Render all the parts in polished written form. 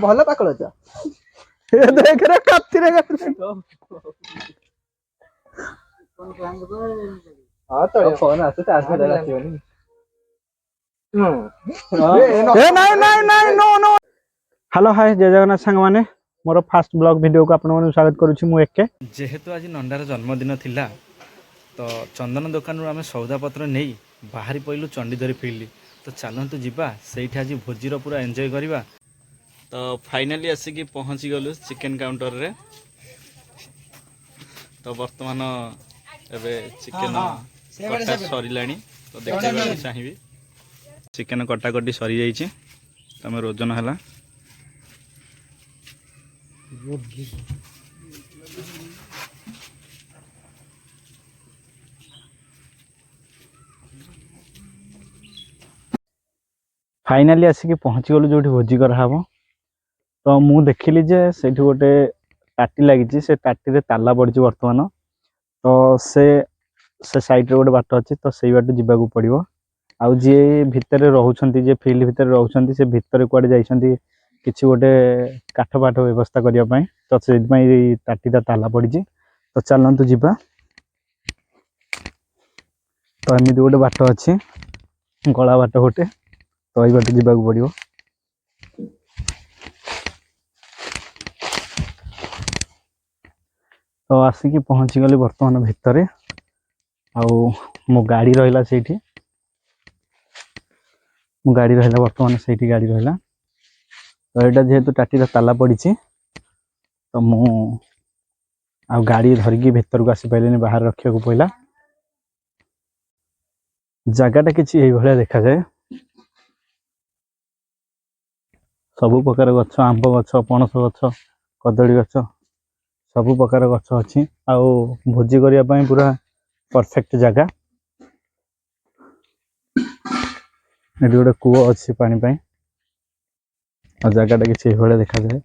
ଭଲ ପାକଳ ଅଛ देख रे कत्ती रे हां तो फोन आसे चार्ज में लागबनी ए नहीं नहीं नहीं नो नो हेलो हाय जय जगन्नाथ सांग माने मोर फास्ट ब्लॉग वीडियो को आपन स्वागत करूछि मु एके जेहेतु आज नंडार जन्मदिन थिला तो चंदन दुकान रू आमे सौदा पत्र नहीं बाहरी पइलु चंडीधरी फील्ड तो चलतु जीवा सेठी आज भोजीर पूरा एंजॉय करवा। तो फाइनली आसिकी पहुँची गलु चिकेन काउंटर रे। तो वर्तमान एबे चिकेन कटा सरिलाणी तो देखिबा चाहिबी चिकेन कटाकटी सरी जाइछि तमे रोजन हला फाइनली आसिकी पहुँची गलु जोठी भोजी कर हाबो। तो मु देखिली जे सेठी गोटे टाटी लागिछि से टाटी रे ताला पड़छि वर्तमान। तो से साइड रे गोटे बाट अछि तो सेई बाट जिबा को पड़िबो। आउ जे भितरे रहउछंती जे फील्ड भितरे रहउछंती से भितरे कुआडे जाइछंती किछि गोटे काठ पाठ व्यवस्था करिया पई। तो से पई टाटीटा ताला पड़छि। तो चलंतु जिबा। तो एमिति गोटे बाट अछि गला बाट गोटे तो एई बाट जिबा को पड़िबो। तो आसिकी पहुँची गली वर्तमान भितरे आउ मो गाड़ी रहिला सेठी मो गाड़ी रहिला वर्तमान सेठी गाड़ी रहिला। तो एटा जेहेतु टाटीरा ताला पड़िछि तो मु आ गाड़ी धरिकी भितर को आसी पाइलेनी बाहर रखिया को पइला। जगाटा किछि एई भलिया देखा जाय सबु प्रकार गछ आंब गछ पणस गछ कदली गछ सबु प्रकार गछ अछि। आउ भोजी करिया पई पूरा परफेक्ट जगह। एटी गोटे कुओ अछि पानी पई आ जगाटा किछि एई भलिया देखा जाय।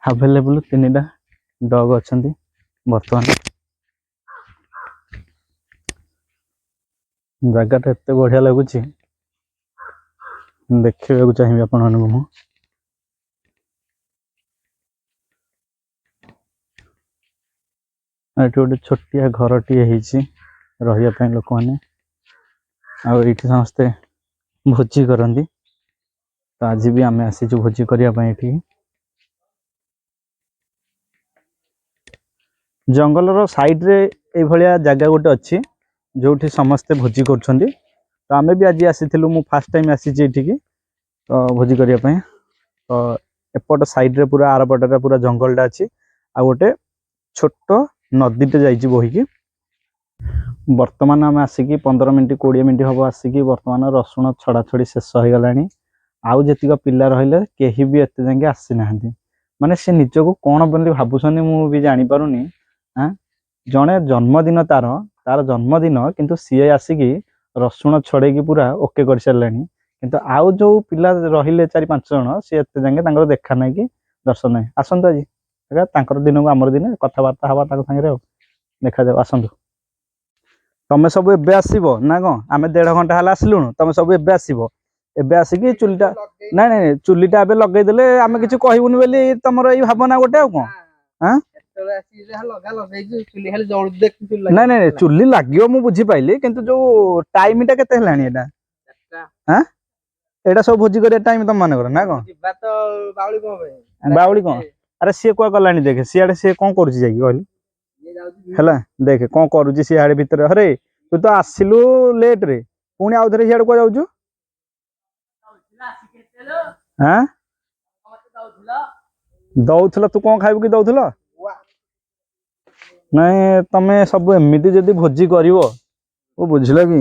अवेलेबल तीनटा डॉग अछंती वर्तमान। जगह एते बढ़िया लगुची देखिबा को चाहिए अपन अनुभव। एटी गोटे छोटिया घरटी हेछि रहिया पई लोक माने आ एठी समस्ते भोजी करंदी। तो आज भी आमे आसी जो भोजी करिया पई एठी जंगल रो साइड रे ए भलिया जगह गोटे अछि जोठी समस्ते भोजी करछंदी। तो आमे भी आज आसीथिलु मु फर्स्ट टाइम आसी जे एठी की तो भोजी करिया पई। तो एपट साइड रे पूरा आर पटरा पूरा जंगलटा अछि आ गोटे छोटो नदीटे जाइछि बोही की। वर्तमान आमे आसिकी 15 मिनिट 20 मिनिट हबो आसिकी वर्तमान रसुण छड़ा छड़ी शेष हो गलानी। आउ जेतिक पिल्ला रहिले केही भी एते जांगे आसी नाहंती माने से निजको कोन बोली भाबुछनी मु भी जानि पारुनी। हां जणे जन्मदिन तार जन्मदिन किंतु सीए आसिकी रसुण छड़े की पूरा ओके कर सरलानी। किंतु आउ जो पिल्ला रहिले 4-5 जण से एते जांगे तांगर देखा नै की दर्शन नै आसंतु आजी एका तांकर दिन को हमर दिन कथा वार्ता हवा ताक संगे रे देखा जाव आसंतु। तमे सब एबे आसीबो ना को आमे 1.5 घंटा हला आसलुनु तमे सब एबे आसीबो एबे आसीकी चुलीटा नै नै चुलीटा एबे लगै देले आमे किछ कहिबुनी बेली तमरो एई भावना गोटे आ को हां एतले आसी जे लगा लगै जे चुली खाली जळ देख चुली नै नै चुली लागियो मु बुझी पाइली किंतु जो टाइमटा केते हलानी एटा हां एटा सब भोजी करे टाइम तम माने कर ना को जिबा तो बावली को अरे से को गलानी देखे सियाडे से कोन करूची जाई कहली हला देखे कोन करूची सियाडे भीतर अरे तू तो आसिलु लेट रे पुनी आउ धरे सियाडे को जाउछु हां दउथला तू कोन खाइबु की दउथला नहीं तमे सब एमिति जदी भोजी करिवो ओ बुझिला की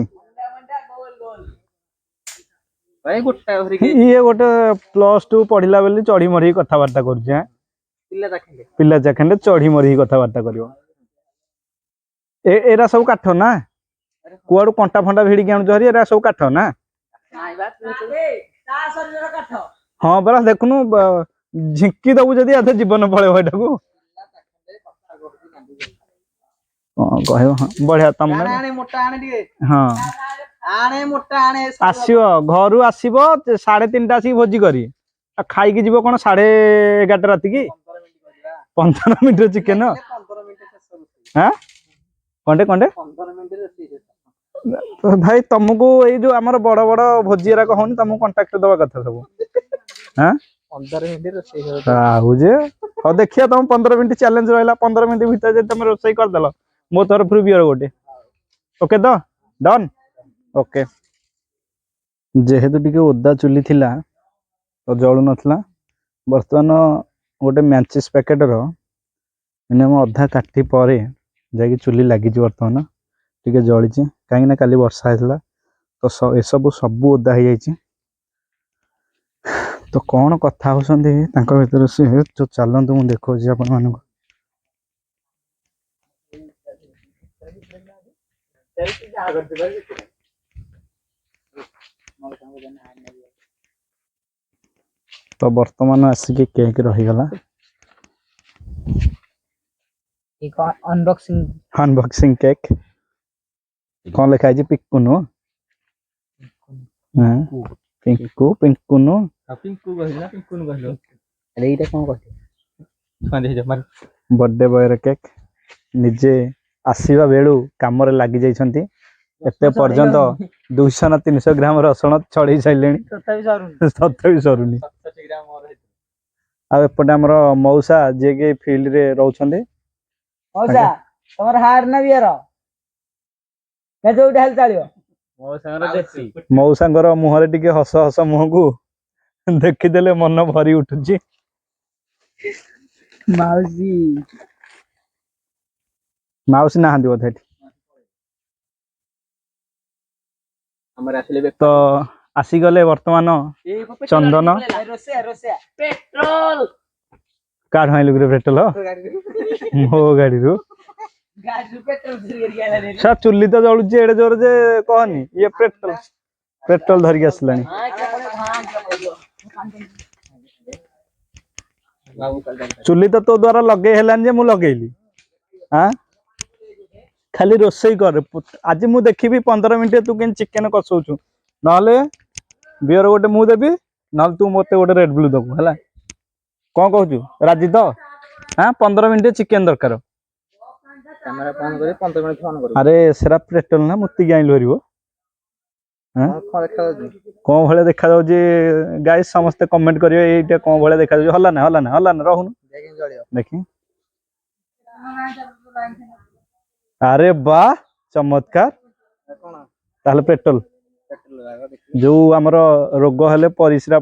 भाई गोटा धरि के ये गोटे +2 पढिला बेली चढ़ी मरी कथा वार्ता करछ हैं पिल्ला चाखंडे चढ़ी मरी कथा वार्ता करिवो एरा सब काठ ना कुआडू कंटा फंडा भिडी के आनु जहरी एरा सब काठ ना नाइ बा ता शरीर काठ हां बरा देखनु झिंकी दबु जदी आधे जीवन पळे होइटाकू हां कहयो हां बढ़िया तम मोटा आने दिए हां आणे मोटा आणे आसियो घरु आसीबो 3:30 आसी भोजी करी खाई की जीवो कोन 11:30 राती की 15 मिनिट चिकेन हां कोंडे कोंडे 15 मिनिट तो भाई तुमको ये जो आमर बड़ बड़ भोजी रा कहन तुमको कांटेक्ट दवा कथा सब हां 15 मिनिट रोषेई आउ जे हो देखिया तुम 15 मिनिट चैलेंज रहला 15 मिनिट भीतर जे तुम रोसई कर देलो मो तरफ रु बियर गोटे ओके तो डन ओके जेहेतु टिके ओदा चुली थिला तो जळु नथला वर्तमान गोटे मैचिस पैकेट रो मिनिमम अधा काठी परे जाकी चुली लागि जी वर्तमान टिके जळी छी काहे ना काली वर्षा हैला तो ए सब ओदा हो जाई तो कौन कथा होसंदी तांको भीतर से जो चलंतु मु देखो जी अपन मानको तो वर्तमान आसिक केक रही गला एक अनबॉक्सिंग अनबॉक्सिंग केक कौन लिखा है पिक्कुनो हां पिंकू पिंकुनो पिंकू कहला पिंकू कहलो अरे एटा कोन कहते कोन दे मार बर्थडे बॉय रे केक निजे आसीबा बेलू काम रे लागि जाई छंती एते पर्यंत 200 ना 300 ग्राम रसुण छड़ी साइलेनी तथापि सरुनी आ एपटे हमर मौसा जे के फील्ड रे रहउछंदी मौसा तमर हार ना बियर के जो ढाल चालियो मौसांगर देसी मौसांगर मुह रे टिके हस हस मुह को देखि देले मन भरी उठुची माउसी माउसी ना हंदी बोधे हमर आसले तो आसी गले वर्तमान चंदन पेट्रोल कार हाइलु रे पेट्रोल मो गाड़ी रु पेट्रोल सा चुल्ली तो जळुची एडे जोर जे कहनी ये पेट्रोल पेट्रोल धरि के आसलानी चुल्ली तो द्वारा लगे हेलान जे मु लगेली हां खाली रोसई कर आज मु देखिबी 15 मिनिट तू केन चिकन कसौछु नहले बियर गोटे मु देबी नहले तू मते गोटे रेड ब्लू दबु हला कोन कहछु राजी तो हां 15 मिनिट चिकन दरकार कैमरा फोन करे 15 मिनिट फोन करू अरे सेरा पेट्रोल ना मुत्ती गाइल हरिवो हां कोन भले देखा जाउ जे गाइस समस्त कमेंट करियो एटा कोन भले देखा जाउ हला ना रहनु देखि अरे वाह चमत्कार ताले पेट्रोल जो आमर रोग हेले परिश्रा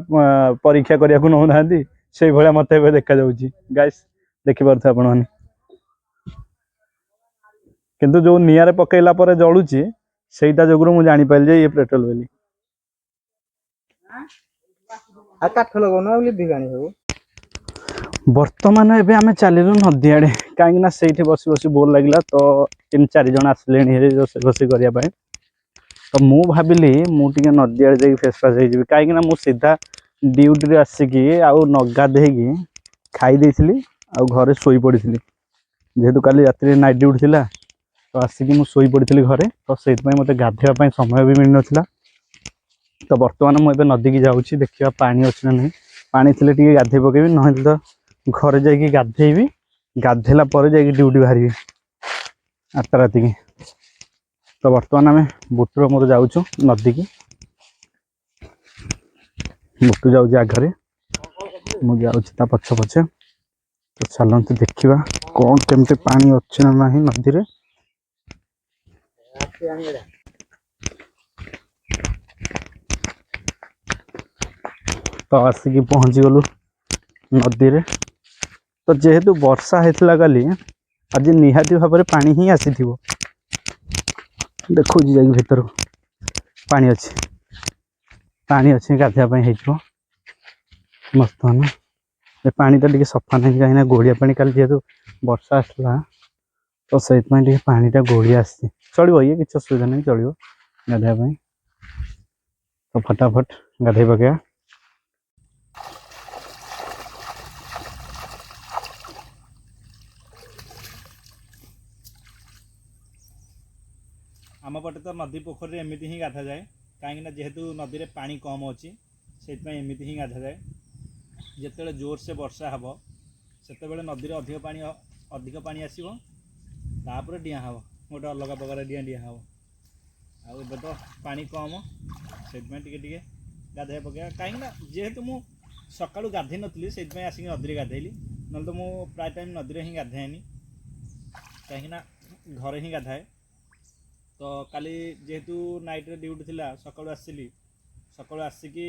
परीक्षा करिया को नौ नांदी से भले मते देखा जाउची गाइस देखि परथे आपण माने किंतु जो नियारे पकेला परे जळुची सेटा जोगुरु मु जानि पाइल जे ये पेट्रोल बोली आ काठ लगोनो लिबी गाणी हो वर्तमान एबे आमे चलिलु नदी आडे काहे ना सेठी बसी बसी बोर लागला तो 3-4 जण आसलेनी हे रोसे करिया पाए तो मु भाबिली मु टिके नदी आडे जाई फेस फेस हे जिवि काहे ना मु सीधा ड्यूटी रे आसीकी आउ नगा देही खाई देइथिली आउ घरे सोई पड़िथिली जेहेतु काली रात्रि नाइट ड्यूटी थिला तो आसीकी मु सोई पड़िथिली घरे तो सेत पय मते गाधेवा पय समय भी मिल नथिला तो वर्तमान मु एबे नदी की जाउची देखिया पानी अछि ना नहीं पानी थिले टिके गाधे पकेबी नहले तो घरे जाइकी गाधेबी गाधेला पर जाइकी ड्यूटी बाहरी 8 राती की तो वर्तमान आम बुटुर मोर जाऊँ नदी की बुटू जाऊँ आगे मुझे पछ पछे तो चलते देखा कौन केमती पानी अच्छे ना ना नदी रे तो आसिकी पहुँची गलु नदी रे तो जेहेतु वर्षा होता काली आज निहाती भाव में पानी ही आसी देखो जाइए भीतर पानी अच्छी गाधेवाई हो मस्त ना ये पानीटा टे सफा नहीं कहीं गोड़िया पानी काली जेहेतु वर्षा आसला तो से पानीटा गोड़िया आसी चलो ये किसी असुविधा नहीं चलो गाधेवाई तो फटाफट गाधे पकड़ा आम पटे तो नदी पोखरी एमती ही गाधा जाए कहीं जेहेतु नदी में पानी कम अच्छी से एमती ही गाधा जाए जिते जोर से वर्षा हम से नदी में अधिक पानी आसो तापर डिया हम गोटे अलग प्रकार डिया डिया हम आउ तो पानी कम से गाधे पकड़ा कहीं जेहेतु मु सका गाधे नी से आसिक नदी में गाधेली ना तो मु प्राय टाइम नदी में ही गाधेनी कहीं घर ही गाधाए तो काली जेहेतु नाइट रे ड्यूटी थिला सकाळु आसिली सकाळु आसिकी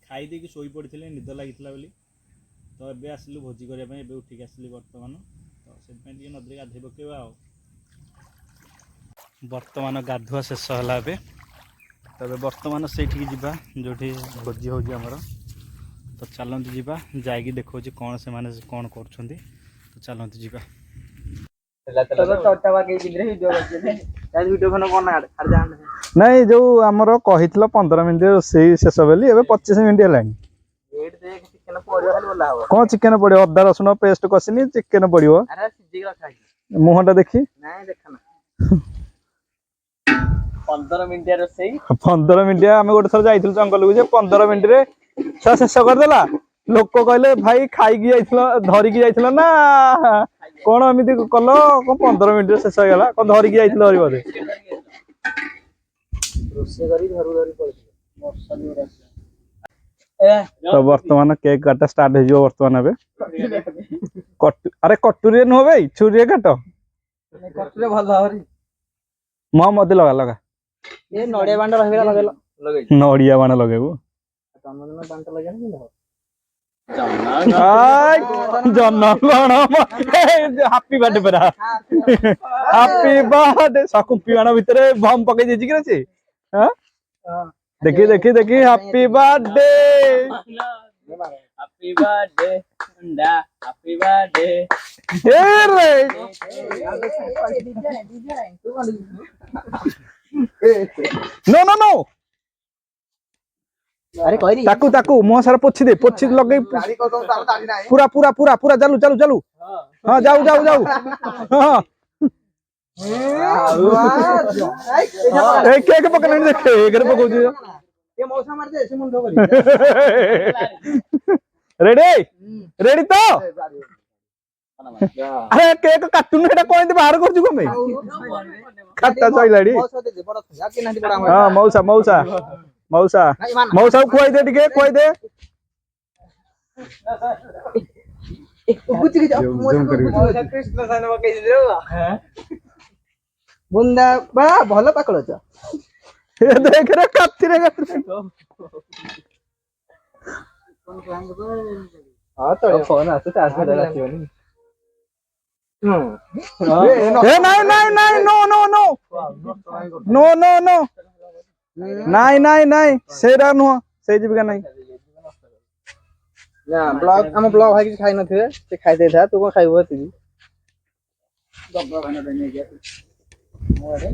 खाई देकी सोई पड़ी निद लगी बोली तो एबे आसिलु भोजी करिया पय एबे उठिक आसिली वर्तमान तो से नदी गाधे पकेबा आ वर्तमान गाधुआ शेष होला एबे तबे वर्तमान सेठी जिबा जोठी भोजी होजी हमर तो चलंतु जिबा जाईकी देखो जे कोन से माने कोन करछंती तो चलंतु जिबा नहीं जो आमर कही 15 मिनट रोसई शेष बोली एवं 25 मिनट है कौन चिकेन पड़ो अदा रसुण पेस्ट कसिनी चिकेन पड़ो मुहटा देखी 15 मिनट रोसई 15 मिनट आम गोटे थर जाइल जंगल को 15 मिनट रे शेष करदेला लोक कहले भाई खाई धरिकी जाइल ना कौन एमती कल कौन 15 मिनट शेष होगा कौन धरिकी जाइल धरी बोधे तो वर्तमान केक काटा स्टार्ट हो वर्तमान अरे कटुरी नुह भाई छुरी काट मुह मत लगा लगा नड़िया बांड नड़िया बाण लगेबू हापी बर्थडे परा हापी बर्थडे सकुपी बाण भितर बम पकई देछि कि रे हां देखी देखी देखी हैप्पी बर्थडे हैप्पी बर्थडे अंडा हैप्पी बर्थडे ए रे नो नो नो अरे कोई नहीं ताकू ताकू मुंह सारा पोछि दे पोछि लगे पूरा पूरा पूरा पूरा चालू चालू चालू हां जाऊ जाऊ जाऊ हां ए केक पकड़ने देखे एक रे पकौ ये मौसा मार दे से मुंडो करी रेडी रेडी तो अरे केक काटुन हेटा कोइ दे बाहर कर छु कमे खट्टा चइलाडी हां मौसा मौसा मौसा मौसा खुआई दे टिके खुआई दे कृष्ण सान पकई दे बुंदा बा भलो पाकळ छ ए देख रे काती रे हां तो फोन आसे त आसे दला छिवनी ए नहीं नहीं नहीं no no no no no no नहीं नहीं नहीं सेरा नुह से जीविका नहीं ना ब्लॉग हम ब्लॉग भाई किछ खाइ न थे से खाइ दे था तू को खाइबो ती डब्बा खाना देने गया मोरे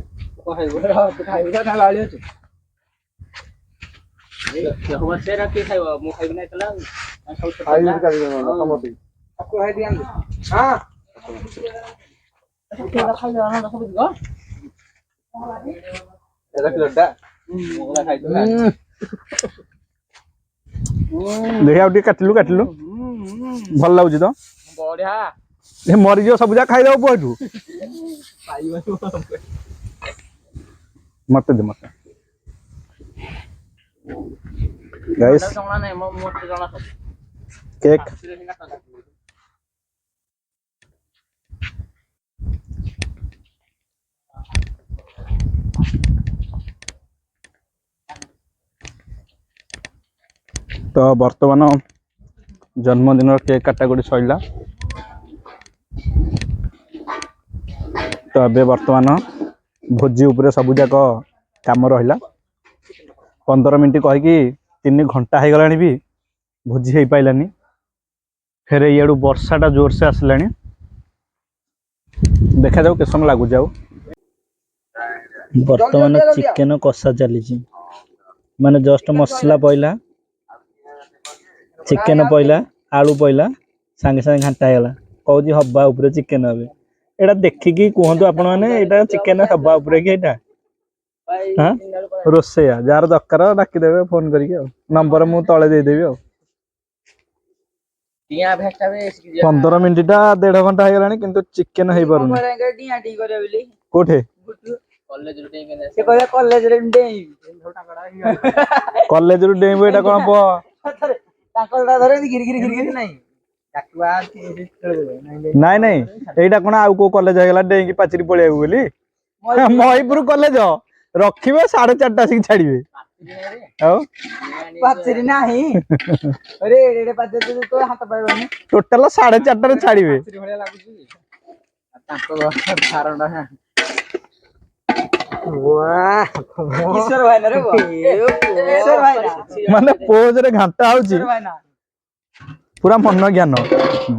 को खाइबो तू खाइबो ना लालियो छ ए हो सेरा के खाइबो मु खाइबो नै तला खाई कर समती आपको है दिया हां केला खाइ जाना सब गो एरा किलोटा मोला खाइ दो देखिया उठी काटलु काटलु भल लागुची तो बढ़िया ए मरि जो सब जा खाइ दाउ पठु मत दे मत गाइस जणा नै मोटे जणा केक तो वर्तमान जन्मदिन केक काटाकुटी सैला तो अबे वर्तमान भोजी उपरे सब जाक काम रहा 15 मिनट कहीकि 3 घंटा हो गलानी भी भोजी हो पाइलानी फिर इडू वर्षाटा जोर से आसला देखा जाऊ के समय लागू जाऊ वर्तमान चिकेन कषा चली माने जस्ट मसला पइला चिकेन पइला आलू पइला सांगे सांगे घंटा हैगला कहूँ हवा उपरे चिकेन हे एटा देखिकी कहतु आपण मैंने यहाँ चिकेन हवा उपरे कि एटा हाँ रोसैया जार दरकार डाकिदेवे फोन करके नंबर मु तले देदेवी आ 15 मिनिट 1.5 घंटा हो गलानी किंतु चिकेन हो पारुनी कोठे कॉलेज रु डेइबो एटा कोन पो नाई नाई एटा कोन आउ को कॉलेज हो गला डेइकी पाचरी पळियाबो बोली महीपुर कॉलेज रखिबे 4:30 सिक छाड़िबे पाचरी नाही अरे एडे पाचरी तो हाथ पाइबनी टोटल 4:30 रे छाड़िबे पाचरी भलिया लागुची ताको धारणा है वाह किशोर भाई ना रे वो किशोर भाई ना माने पोज रे घंटा आउची पूरा मन ज्ञान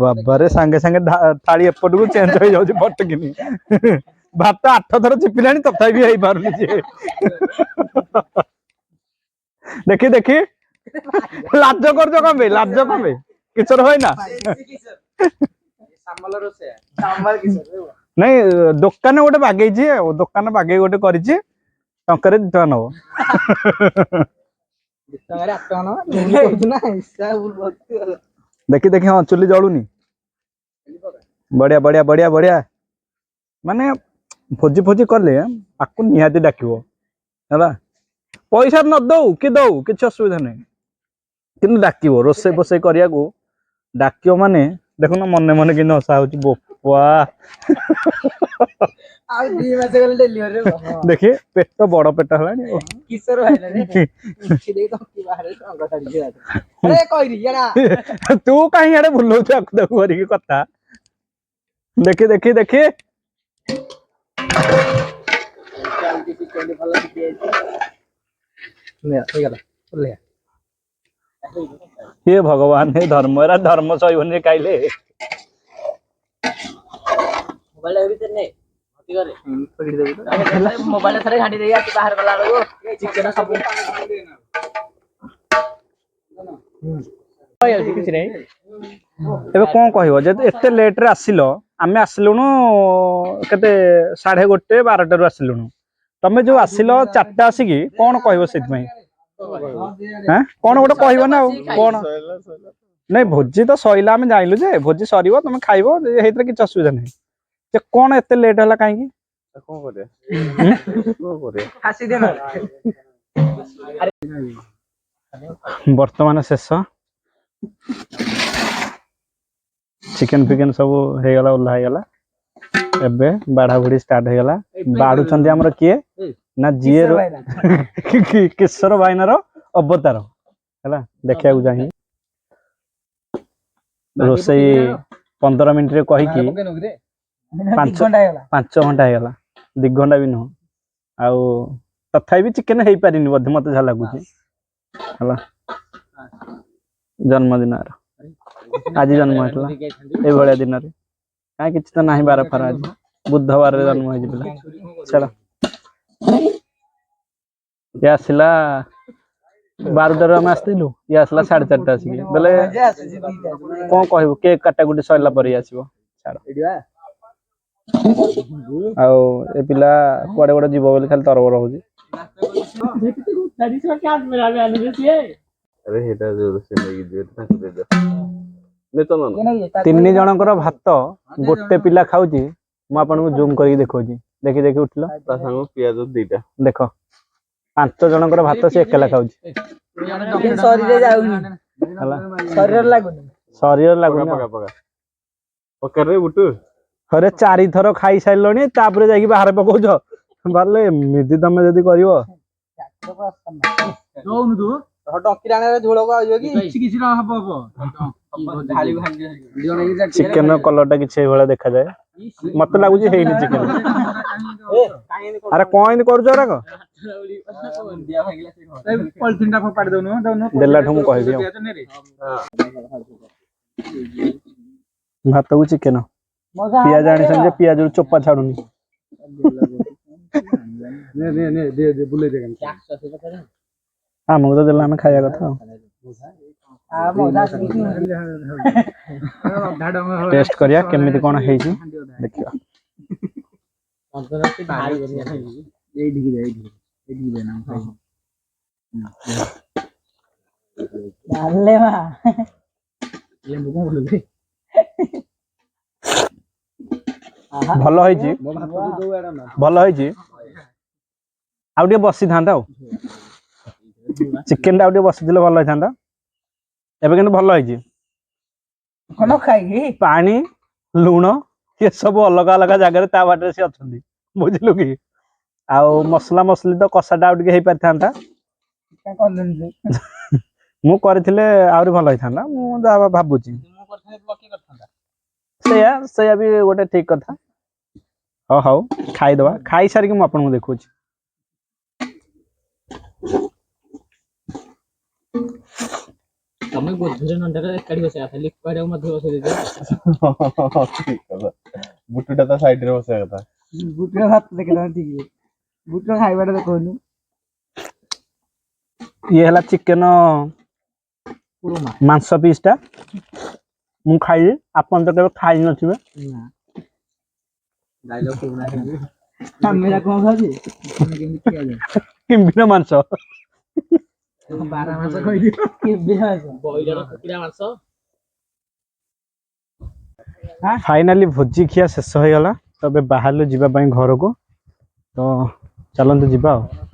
बाबा रे संगे संगे थाली एपट को चेंज हो जाउची पटकिनी भात 8 थर चिपिलानी तथापि हेई पारुनी जे देखी देखी लाज करजो कमे किशोर होय ना सामल रोसे सामल किशोर नहीं दुकान गोटे बागेई दुकान बागेई गोटे करिछि टंकरे 2 टका नबो टंकरे 8 टका नबो ना हिसाब बहुत देखी देखी हां चुली जळुनी बढ़िया बढ़िया बढ़िया बढ़िया माने भोजी भोजी करले आकु निहाती डाकिबो हला पैसा न दौ कि किछ असुविधा नै किंतु डाकिबो रोसे बसे करिया को डाकियो माने देखो ना मने मने कि हसा होची बोपा आ 2 मास गले डेलीवरी रे देखि पेट तो बड़ पेट हलानी किशोर भाई ना रे कि देख तो कि बाहर संग छाड़ी दे अरे कइरी याडा तू काहे याडे भुलौ छ अक करी की कथा देखि देखि देखि क्वालिटी चिकन भला दिए ले गला ले हे भगवान हे धर्म सहिबने काइले मोबाइल भीतर ने हटी करे पकड़ देबो तो मोबाइल थरे घाटी देया बाहर गला रो चिकन सब किछ नै एबे कोन कहइबो जे एते लेट रे आसिलो आमे आसिलुनु केते 1:30 12टा रु आसिलुनु तमे जो आसिलो 4टा आसी की कोन कहइबो सेत में हैं कोन गोटे कहइबो ना कोन नहीं भोजी तो सइला आमे जाइलु जे भोजी सरीबो तमे खाइबो हेतरे किछ असुविधा नै जे कोन एते लेट हला काहे की कोन करे फासी देना वर्तमान शेष चिकन फिकन सब हे गला उल्ला हे गला एबे बाढ़ा बुड़ी स्टार्ट हे गला बाडू छंदी हमर किए ना जिए किशोर भाईना रो अवतार हला देखिया जाही रोसई 15 मिनिट रे कहि की 5 घंटा हे गला 2 घंटा भी न आउ तथापि चिकन हे पारिनी बध मते जा लागुची हला जन्मदिन आज जन्म होइतला ए भलिया दिन रे काहे किछ त नाही बार फर आज बुधवार रे जन्म होई जिला चला या आसला 12 रे हम आस्तिलु या आसला 4:30 आसी बेले कोन कहबो केक काटा गुडी सइला परे आसीबो छाड़ आ ए पिला कोडे कोडे जीवो बोली खाली तरबर होजी अरे हेटा जो से लगी दे ताको दे दे ने तो न 3 जनकर भात गोटे पिला खाउची म आपन को जूम करी देखौची देखि देखि उठलो ता संग पियाज दीटा देखो 5 जनकर भात से एकला खाउची शरीर रे जाउनी हला शरीर लागुनी पका पका पका रे बुटू अरे 4 थर खाई साइलोनी तापरे जाई बाहर पकोछ बाले मिदी तमे जदी करिवो दोनु तू डॉक्टर आने झोलो को आयो की किछ न हबो ढाली भांजी चिकन कलरटा किछ ए भला देखा जाए मत लागु जे हेनी चिकन अरे कोइन करू जरा को दिया भागिला से पॉलिथिन टा फाड़ दोनु देला ठम कहबी भात को चिकन पियाज आनी संजे पियाज चोपा छाडुनी ने दे बुले दे हमको तो देला में खाया कथा टेस्ट करिया केमिति कोन हेछि देखियो डाले मा ଲେମ୍ବୁ କଣ ବୋଲୁଛି ଭଲ ହେଇଛି ମୋ ଭାତ ଦଉ ଏଡା ନା ଭଲ ହେଇଛି ଆଉ ଟିକେ ବସିଥାନ୍ତା ଆଉ ଚିକେନ ଟା ଆଉ ଟିକେ ବସିଥିଲେ ଭଲ ହେଇଥାନ୍ତା ଏବେ କିନ୍ତୁ ଭଲ ହେଇଛି କଣ ଖାଇକି ପାଣି ଲୁଣ ଏ ସବୁ ଅଲଗା ଅଲଗା ଜାଗାରେ ତା ବାଟରେ ସେ ଅଛନ୍ତି ବୁଝିଲୁ କି ଆଉ ମସଲା ମସଲି ତ କଷାଟା ଆଉ ଟିକେ ହେଇପାରିଥାନ୍ତା କାଇଁ କଲେନି ଯେ ମୁଁ କରିଥିଲେ ଆହୁରି ଭଲ ହେଇଥାନ୍ତା ମୁଁ ଯାହା ଭାବୁଛି ମୁଁ କରିଥାନ୍ତି ପକେଇ କରିଥାନ୍ତା ସେଇଆ ବି ଗୋଟେ ଠିକ କଥା ହଉ ଖାଇଦବା ଖାଇସାରିକି ମୁଁ ଆପଣଙ୍କୁ ଦେଖୁଛି ତମେ ଗୋଧରେ ନଣ୍ଡାରେ ଏକାଠି ବସେଇବା ଖାଲି କୁଆଡେ ମଧ୍ୟ ବସେଇ ଦେଇଛ ଠିକ କଥା ବୁଟୁଟା ତା ସାଇଡରେ ବସିବା କଥା ବୁଟର ଭାତ ଦେଖିଲା ଠିକ ବୁଟର ଖାଇବାଟା ଦେଖଉନୁ ଇଏ ହେଲା ଚିକେନ ମାଂସ ପିସ୍ ଟା ମୁଁ ଖାଇଲି ଆପଣ ତ କେବେ ଖାଇ ନଥିବେ ଡାଇଲଗ ପୁରୁଣା ହେଇଛି ଆମେ କଣ ଖାଉଛି କେମିତି ଖିଆଯାଏ କିମ୍ଭୀର ମାଂସ 12 ମାସ କହିଦିଅ କେବେ ମାସ ବଇଲର କୁକୁଡ଼ା ମାଂସ ଫାଇନାଲି ଭୋଜି ଖିଆ ଶେଷ ହେଇଗଲା ତ ଏବେ ବାହାରିଲୁ ଯିବା ପାଇଁ ଘରକୁ ତ ଚାଲନ୍ତୁ ଯିବା ଆଉ